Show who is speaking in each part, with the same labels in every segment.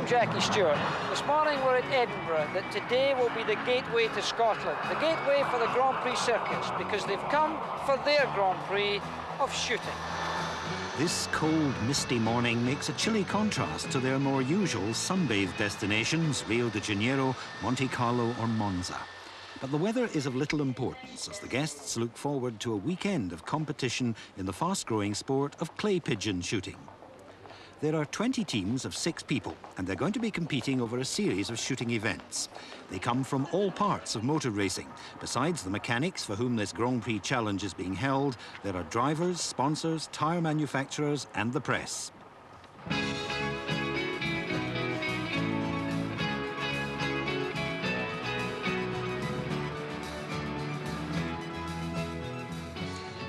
Speaker 1: Jackie Stewart. This morning we're at Edinburgh, that today will be the gateway to Scotland, the gateway for the Grand Prix circuits, because they've come for their Grand Prix of shooting.
Speaker 2: This cold, misty morning makes a chilly contrast to their more usual sunbathe destinations, Rio de Janeiro, Monte Carlo or Monza. But the weather is of little importance as the guests look forward to a weekend of competition in the fast-growing sport of clay pigeon shooting. There are 20 teams of 6 people, and they're going to be competing over a series of shooting events. They come from all parts of motor racing. Besides the mechanics for whom this Grand Prix challenge is being held, there are drivers, sponsors, tyre manufacturers and the press.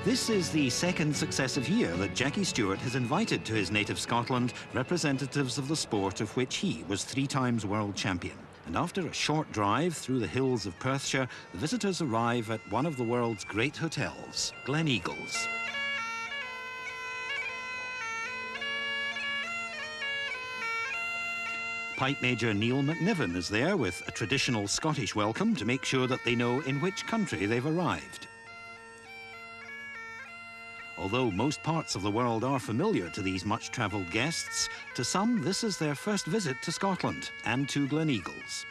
Speaker 2: This is the second successive year that Jackie Stewart has invited to his native Scotland representatives of the sport of which he was 3 times world champion. And after a short drive through the hills of Perthshire, the visitors arrive at one of the world's great hotels, Gleneagles. Pipe Major Neil McNiven is there with a traditional Scottish welcome to make sure that they know in which country they've arrived. Although most parts of the world are familiar to these much-travelled guests, to some this is their first visit to Scotland and to Gleneagles.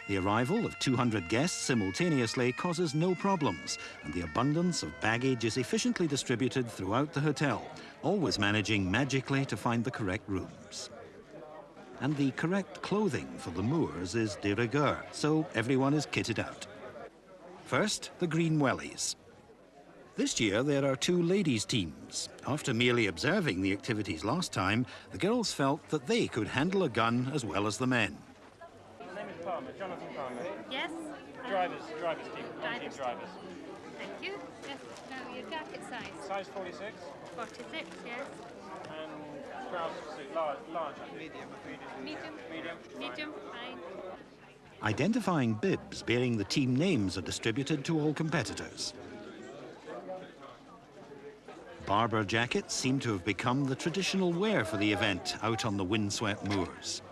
Speaker 2: The arrival of 200 guests simultaneously causes no problems, and the abundance of baggage is efficiently distributed throughout the hotel, always managing magically to find the correct rooms. And the correct clothing for the moors is de rigueur, so everyone is kitted out. First, the green wellies. This year there are 2 ladies' teams. After merely observing the activities last time, the girls felt that they could handle a gun as well as the men.
Speaker 3: My name is Palmer, Jonathan Palmer.
Speaker 4: Yes.
Speaker 3: Drivers team, non-team drivers.
Speaker 4: Thank you. Yes. Now your jacket size.
Speaker 3: Size 46.
Speaker 4: 46. Yes.
Speaker 3: And trousers suit, large.
Speaker 4: Medium. Fine.
Speaker 2: Identifying bibs bearing the team names are distributed to all competitors. Barber jackets seem to have become the traditional wear for the event out on the windswept moors.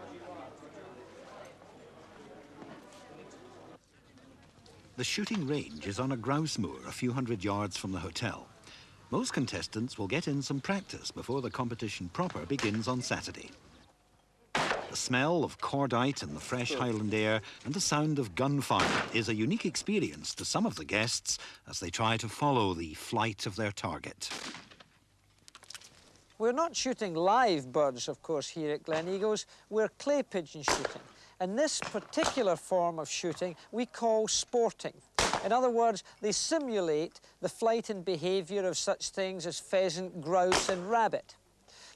Speaker 2: The shooting range is on a grouse moor a few hundred yards from the hotel. Most contestants will get in some practice before the competition proper begins on Saturday. The smell of cordite and the fresh Highland air and the sound of gunfire is a unique experience to some of the guests as they try to follow the flight of their target.
Speaker 1: We're not shooting live birds, of course, here at Gleneagles. We're clay pigeon shooting. And this particular form of shooting we call sporting. In other words, they simulate the flight and behaviour of such things as pheasant, grouse and rabbit.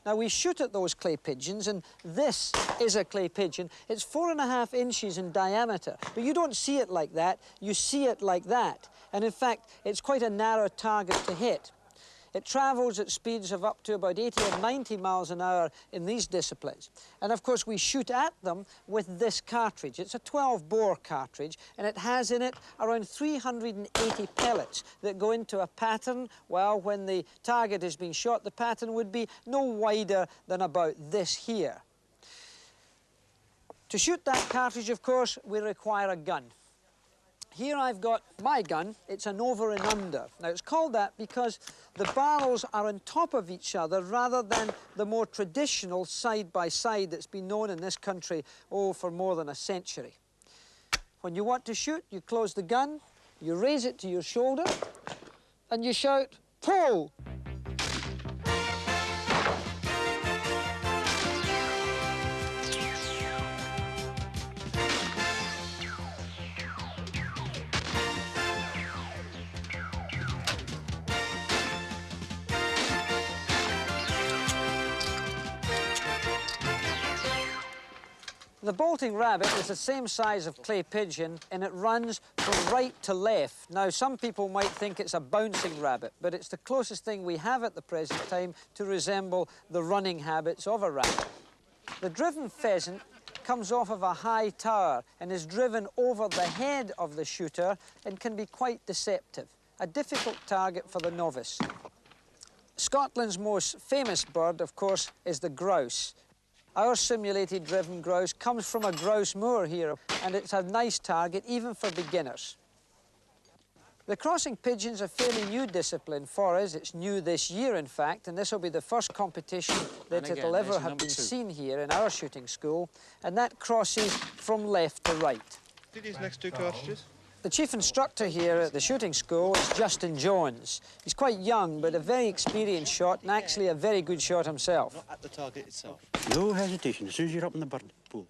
Speaker 1: Now, we shoot at those clay pigeons, and this is a clay pigeon. It's 4.5 inches in diameter, but you don't see it like that. You see it like that. And in fact, it's quite a narrow target to hit. It travels at speeds of up to about 80 or 90 miles an hour in these disciplines. And of course, we shoot at them with this cartridge. It's a 12-bore cartridge, and it has in it around 380 pellets that go into a pattern. Well, when the target is being shot, the pattern would be no wider than about this here. To shoot that cartridge, of course, we require a gun. Here I've got my gun. It's an over and under. Now, it's called that because the barrels are on top of each other rather than the more traditional side-by-side that's been known in this country, for more than a century. When you want to shoot, you close the gun, you raise it to your shoulder, and you shout, "Pull!" The bolting rabbit is the same size of clay pigeon, and it runs from right to left. Now, some people might think it's a bouncing rabbit, but it's the closest thing we have at the present time to resemble the running habits of a rabbit. The driven pheasant comes off of a high tower and is driven over the head of the shooter and can be quite deceptive, a difficult target for the novice. Scotland's most famous bird, of course, is the grouse. Our simulated driven grouse comes from a grouse moor here, and it's a nice target even for beginners. The crossing pigeon's a fairly new discipline for us. It's new this year, in fact, and this will be the first competition that it'll ever have been seen here in our shooting school, and that crosses from left to right.
Speaker 5: Did these next two cartridges?
Speaker 1: The chief instructor here at the shooting school is Justin Jones. He's quite young, but a very experienced shot, and actually a very good shot himself.
Speaker 5: Not at the target itself.
Speaker 6: No hesitation, as soon as you're up in the bird pool.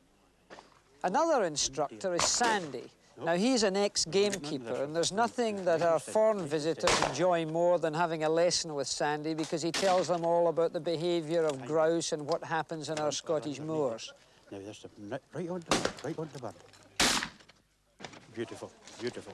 Speaker 1: Another instructor is Sandy. Now, he's an ex-gamekeeper, and there's nothing that our foreign visitors enjoy more than having a lesson with Sandy, because he tells them all about the behaviour of grouse and what happens in our Scottish moors.
Speaker 6: Now, there's the, right on the bird. Beautiful, beautiful.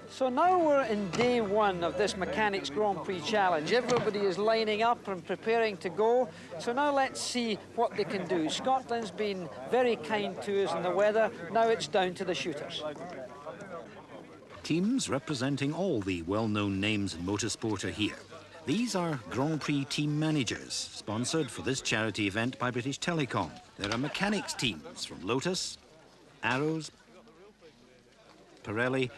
Speaker 1: So now we're in day one of this Mechanics Grand Prix Challenge. Everybody is lining up and preparing to go. So now let's see what they can do. Scotland's been very kind to us in the weather. Now it's down to the shooters.
Speaker 2: Teams representing all the well-known names in motorsport are here. These are Grand Prix team managers, sponsored for this charity event by British Telecom. There are mechanics teams from Lotus, Arrows, Pirelli,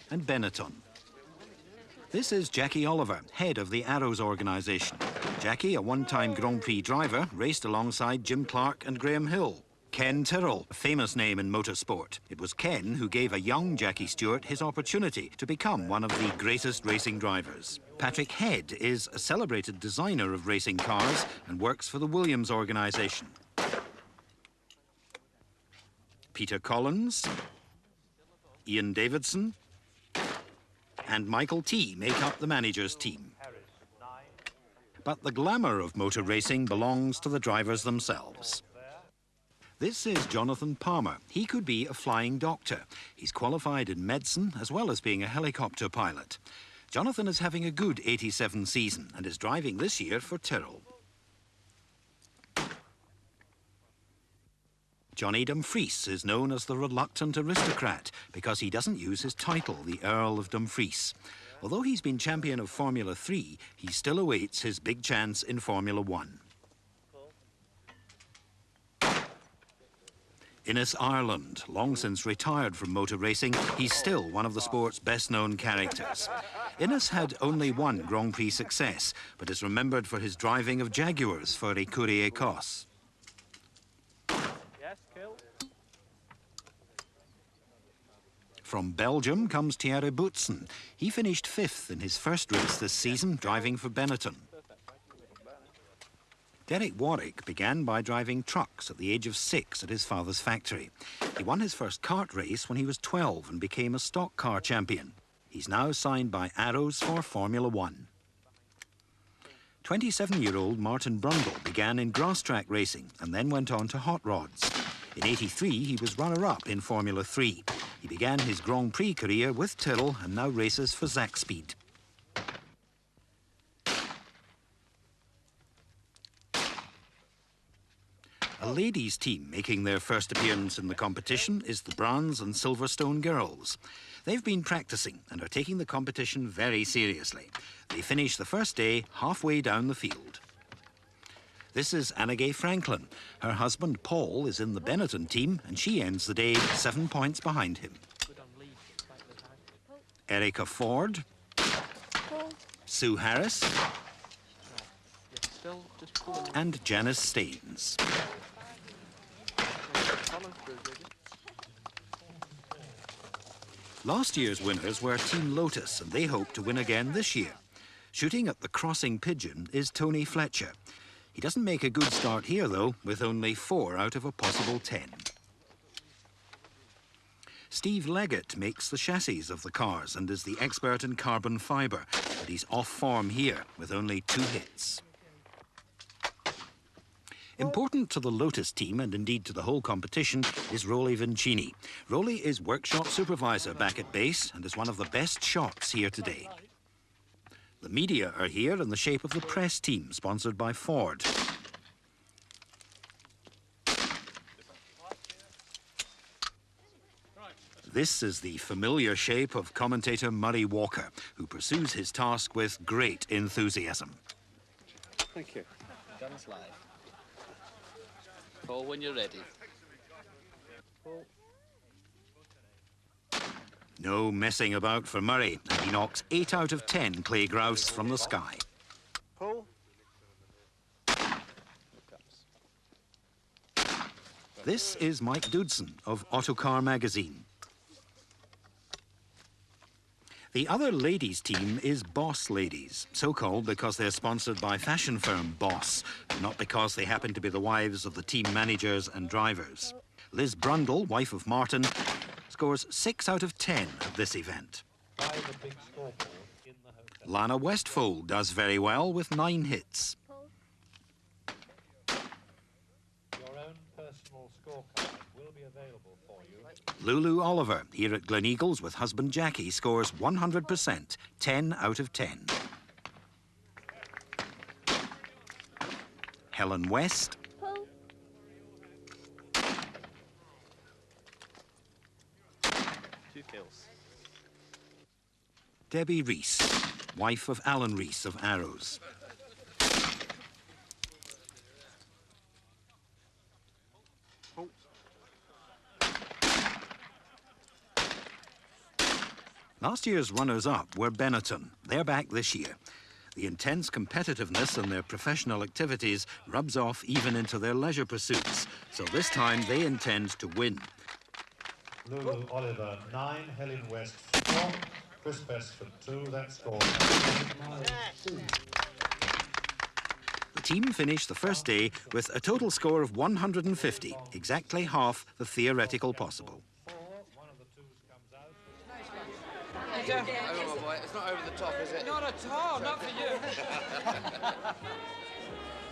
Speaker 2: and Benetton. This is Jackie Oliver, head of the Arrows organisation. Jackie, a one-time Grand Prix driver, raced alongside Jim Clark and Graham Hill. Ken Tyrrell, a famous name in motorsport. It was Ken who gave a young Jackie Stewart his opportunity to become one of the greatest racing drivers. Patrick Head is a celebrated designer of racing cars and works for the Williams organisation. Peter Collins, Ian Davidson, and Michael T make up the manager's team. But the glamour of motor racing belongs to the drivers themselves. This is Jonathan Palmer. He could be a flying doctor. He's qualified in medicine as well as being a helicopter pilot. Jonathan is having a good 87 season and is driving this year for Tyrrell. Johnny Dumfries is known as the reluctant aristocrat because he doesn't use his title, the Earl of Dumfries. Although he's been champion of Formula 3, he still awaits his big chance in Formula 1. Innes Ireland, long since retired from motor racing, he's still one of the sport's best-known characters. Innes had only one Grand Prix success, but is remembered for his driving of Jaguars for Écurie Écosse.
Speaker 3: Yes, kill.
Speaker 2: From Belgium comes Thierry Boutsen. He finished 5th in his first race this season, driving for Benetton. Derek Warwick began by driving trucks at the age of 6 at his father's factory. He won his first kart race when he was 12 and became a stock car champion. He's now signed by Arrows for Formula 1. 27-year-old Martin Brundle began in grass track racing and then went on to hot rods. In '83, he was runner-up in Formula 3. He began his Grand Prix career with Tyrrell and now races for Zakspeed. A ladies' team making their first appearance in the competition is the Bronze and Silverstone Girls. They've been practicing and are taking the competition very seriously. They finish the first day halfway down the field. This is Annegay Franklin. Her husband Paul is in the Benetton team and she ends the day 7 points behind him. Erica Ford, Sue Harris, and Janice Staines. Last year's winners were Team Lotus, and they hope to win again this year. Shooting at the crossing pigeon is Tony Fletcher. He doesn't make a good start here, though, with only 4 out of a possible 10. Steve Leggett makes the chassis of the cars and is the expert in carbon fibre, but he's off form here with only 2 hits. Important to the Lotus team, and indeed to the whole competition, is Rolly Vincini. Rolly is workshop supervisor back at base and is one of the best shots here today. The media are here in the shape of the press team, sponsored by Ford. This is the familiar shape of commentator Murray Walker, who pursues his task with great enthusiasm.
Speaker 5: Thank you.
Speaker 7: Guns live. Call when you're ready.
Speaker 2: No messing about for Murray, and he knocks 8 out of 10 clay grouse from the sky.
Speaker 5: Pull.
Speaker 2: This is Mike Doodson of Autocar magazine. The other ladies' team is Boss Ladies, so called because they're sponsored by fashion firm Boss, not because they happen to be the wives of the team managers and drivers. Liz Brundle, wife of Martin, scores 6 out of 10 at this event. Lana Westfold does very well with 9 hits.
Speaker 8: Your own personal scorecard will be available for you.
Speaker 2: Lulu Oliver, here at Gleneagles with husband Jackie, scores 100%, 10 out of 10. Helen West.
Speaker 5: Two kills.
Speaker 2: Debbie Rees, wife of Alan Rees of Arrows. Last year's runners-up were Benetton. They're back this year. The intense competitiveness in their professional activities rubs off even into their leisure pursuits. So this time they intend to win.
Speaker 8: Lulu Oliver 9, Helen West 4, Chris Besford 2. That score.
Speaker 2: The team finished the first day with a total score of 150, exactly half the theoretical possible.
Speaker 8: One of the twos comes out.
Speaker 7: Oh, boy, it's not over the top, is it?
Speaker 1: Not at all, not for you.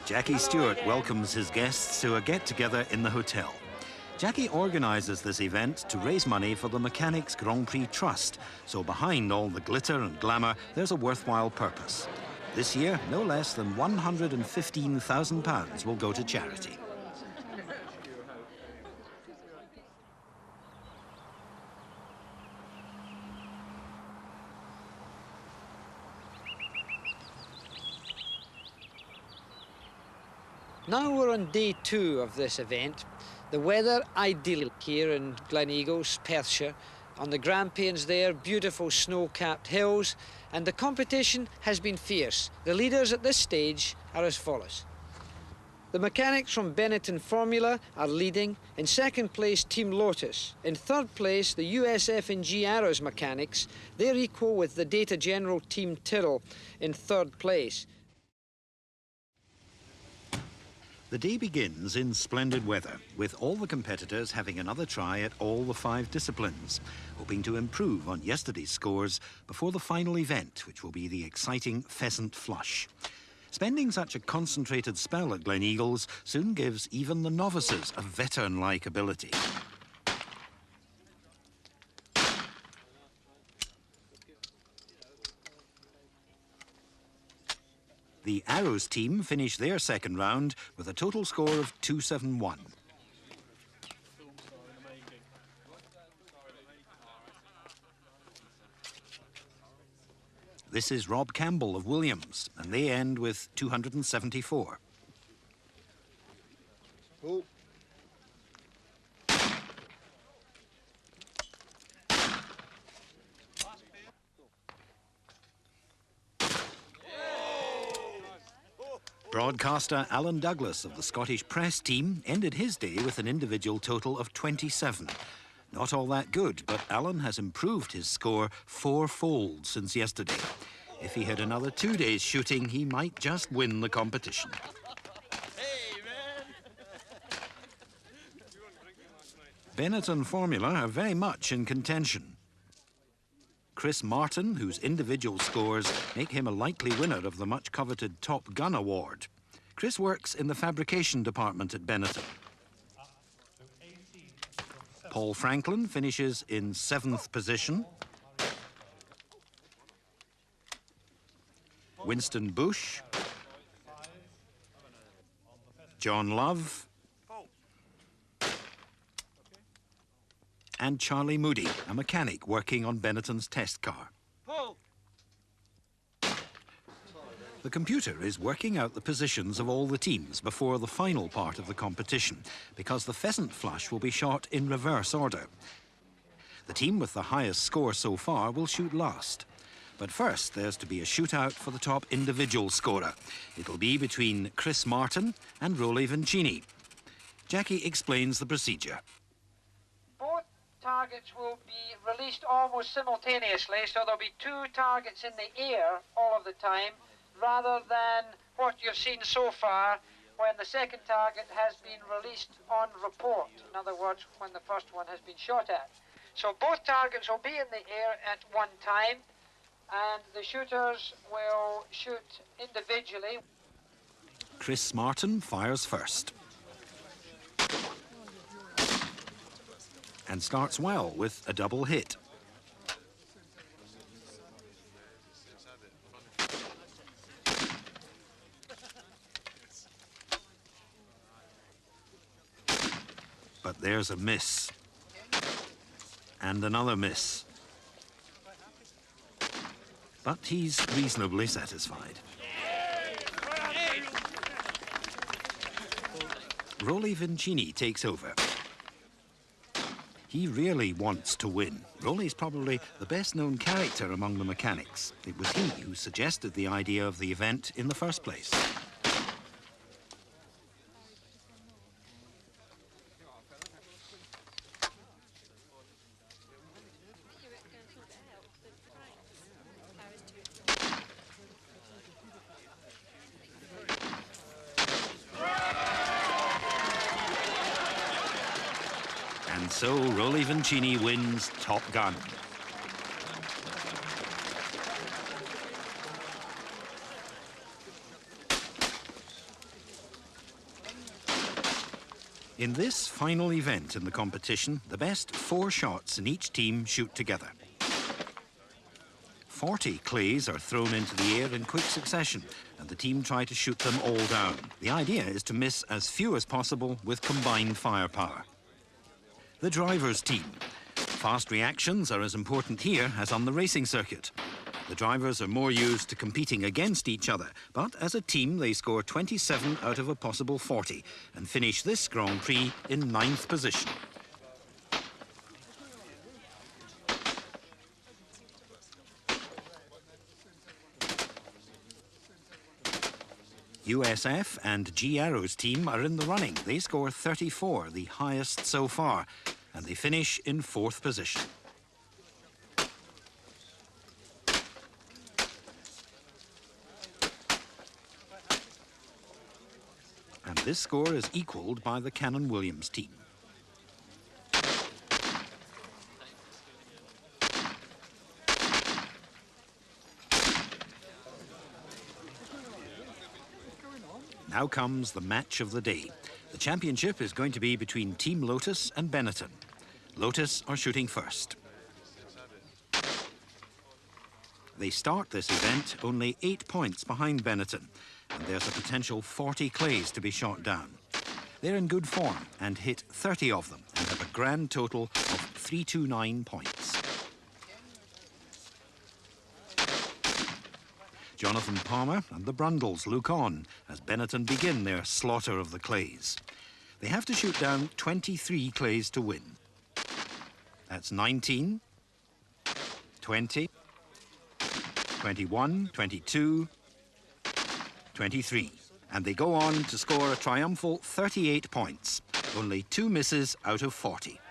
Speaker 2: Jackie Stewart welcomes his guests to a get-together in the hotel. Jackie organises this event to raise money for the Mechanics Grand Prix Trust, so behind all the glitter and glamour, there's a worthwhile purpose. This year, no less than £115,000 will go to charity.
Speaker 1: Now we're on day 2 of this event. The weather idyllic here in Gleneagles, Perthshire. On the Grampians there, beautiful snow-capped hills, and the competition has been fierce. The leaders at this stage are as follows. The mechanics from Benetton Formula are leading. In second place, Team Lotus. In third place, the USF&G Arrows mechanics. They're equal with the Data General Team Tyrrell in third place.
Speaker 2: The day begins in splendid weather, with all the competitors having another try at all the 5 disciplines, hoping to improve on yesterday's scores before the final event, which will be the exciting Pheasant Flush. Spending such a concentrated spell at Gleneagles soon gives even the novices a veteran-like ability. The Arrows team finished their second round with a total score of 271. This is Rob Campbell of Williams, and they end with 274.
Speaker 5: Pull.
Speaker 2: Broadcaster Alan Douglas of the Scottish Press team ended his day with an individual total of 27. Not all that good, but Alan has improved his score 4-fold since yesterday. If he had another 2 days shooting, he might just win the competition. Benetton Formula are very much in contention. Chris Martin, whose individual scores make him a likely winner of the much-coveted Top Gun Award. Chris works in the fabrication department at Benetton. Paul Franklin finishes in 7th position. Winston Bush. John Love. and Charlie Moody, a mechanic working on Benetton's test car. The computer is working out the positions of all the teams before the final part of the competition, because the pheasant flush will be shot in reverse order. The team with the highest score so far will shoot last. But first, there's to be a shootout for the top individual scorer. It'll be between Chris Martin and Rolly Vincini. Jackie explains the procedure.
Speaker 1: Both targets will be released almost simultaneously, so there'll be two targets in the air all of the time, rather than what you've seen so far when the second target has been released on report. In other words, when the first one has been shot at. So both targets will be in the air at one time, and the shooters will shoot individually.
Speaker 2: Chris Martin fires first. And starts well with a double hit. But there's a miss. And another miss. But he's reasonably satisfied. Rolly Vincini takes over. He really wants to win. Rolly's probably the best-known character among the mechanics. It was he who suggested the idea of the event in the first place. And so Rolly Vincini wins Top Gun. In this final event in the competition, the best 4 shots in each team shoot together. 40 clays are thrown into the air in quick succession, and the team try to shoot them all down. The idea is to miss as few as possible with combined firepower. The driver's team. Fast reactions are as important here as on the racing circuit. The drivers are more used to competing against each other, but as a team they score 27 out of a possible 40 and finish this Grand Prix in 9th position. USF and G Arrow's team are in the running. They score 34, the highest so far, and they finish in 4th position. And this score is equalled by the Cannon Williams team. Now comes the match of the day. The championship is going to be between Team Lotus and Benetton. Lotus are shooting first. They start this event only 8 points behind Benetton, and there's a potential 40 clays to be shot down. They're in good form and hit 30 of them and have a grand total of 329 points. Jonathan Palmer and the Brundles look on as Benetton begin their slaughter of the clays. They have to shoot down 23 clays to win. That's 19, 20, 21, 22, 23. And they go on to score a triumphal 38 points. Only 2 misses out of 40.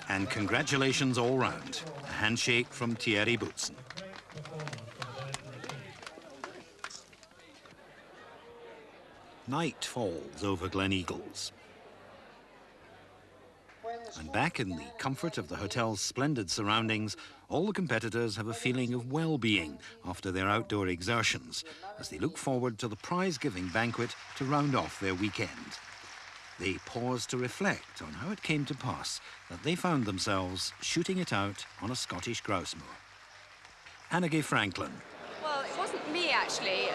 Speaker 2: And congratulations all round. A handshake from Thierry Boutsen. Night falls over Glen Eagles. And back in the comfort of the hotel's splendid surroundings, all the competitors have a feeling of well-being after their outdoor exertions as they look forward to the prize-giving banquet to round off their weekend. They pause to reflect on how it came to pass that they found themselves shooting it out on a Scottish grouse moor. Annegay Franklin,
Speaker 9: actually.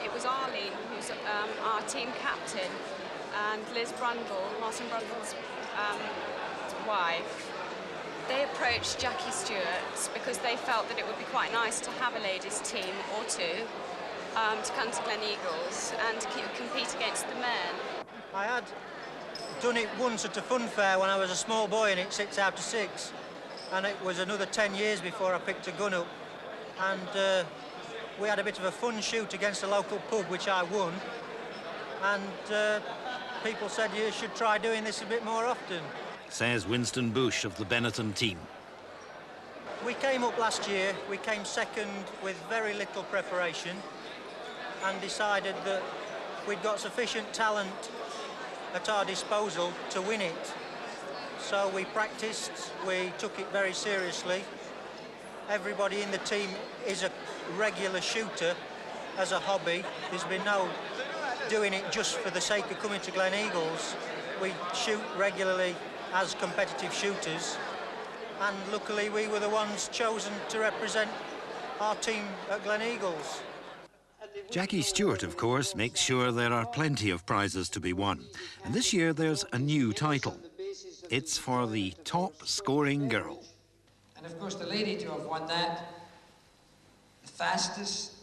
Speaker 9: It was Arlene, who's our team captain, and Liz Brundle, Martin Brundle's wife. They approached Jackie Stewart because they felt that it would be quite nice to have a ladies' team or two to come to Gleneagles and to compete against the men.
Speaker 10: I had done it once at a fun fair when I was a small boy, and it 6 out of 6. And it was another 10 years before I picked a gun up. And we had a bit of a fun shoot against a local pub, which I won. And people said you should try doing this a bit more often.
Speaker 2: Says Winston Bush of the Benetton team.
Speaker 10: We came up last year, we came second with very little preparation and decided that we'd got sufficient talent at our disposal to win it. So we practiced, we took it very seriously. Everybody in the team is a regular shooter as a hobby. There's been no doing it just for the sake of coming to Gleneagles. We shoot regularly as competitive shooters, and luckily we were the ones chosen to represent our team at Gleneagles.
Speaker 2: Jackie Stewart, of course, makes sure there are plenty of prizes to be won. And this year there's a new title. It's for the top scoring girl.
Speaker 11: And of course the lady to have won that, the fastest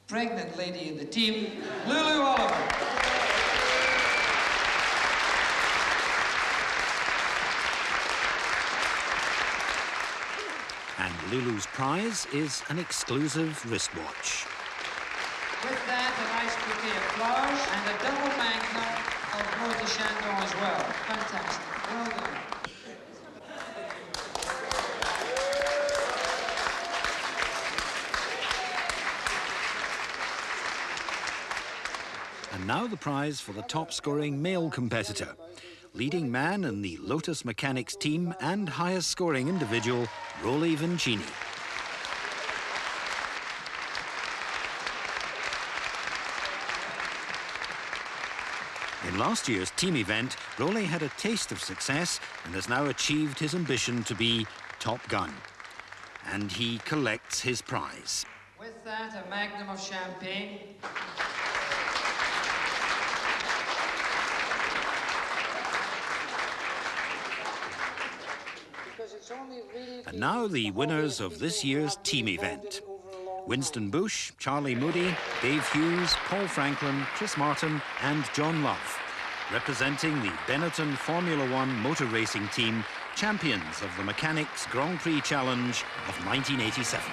Speaker 11: pregnant lady in the team, Lulu Oliver.
Speaker 2: And Lulu's prize is an exclusive wristwatch.
Speaker 11: With that, a nice bouquet of flowers and a double magnum of Rose de Chandon as well. Fantastic. Well done.
Speaker 2: And now the prize for the top-scoring male competitor. Leading man in the Lotus Mechanics team and highest-scoring individual, Rolly Vincini. In last year's team event, Rolly had a taste of success and has now achieved his ambition to be Top Gun. And he collects his prize.
Speaker 11: With that, a magnum of champagne.
Speaker 2: And now the winners of this year's team event. Winston Bush, Charlie Moody, Dave Hughes, Paul Franklin, Chris Martin and John Love, representing the Benetton Formula One motor racing team, champions of the Mechanics Grand Prix Challenge of 1987.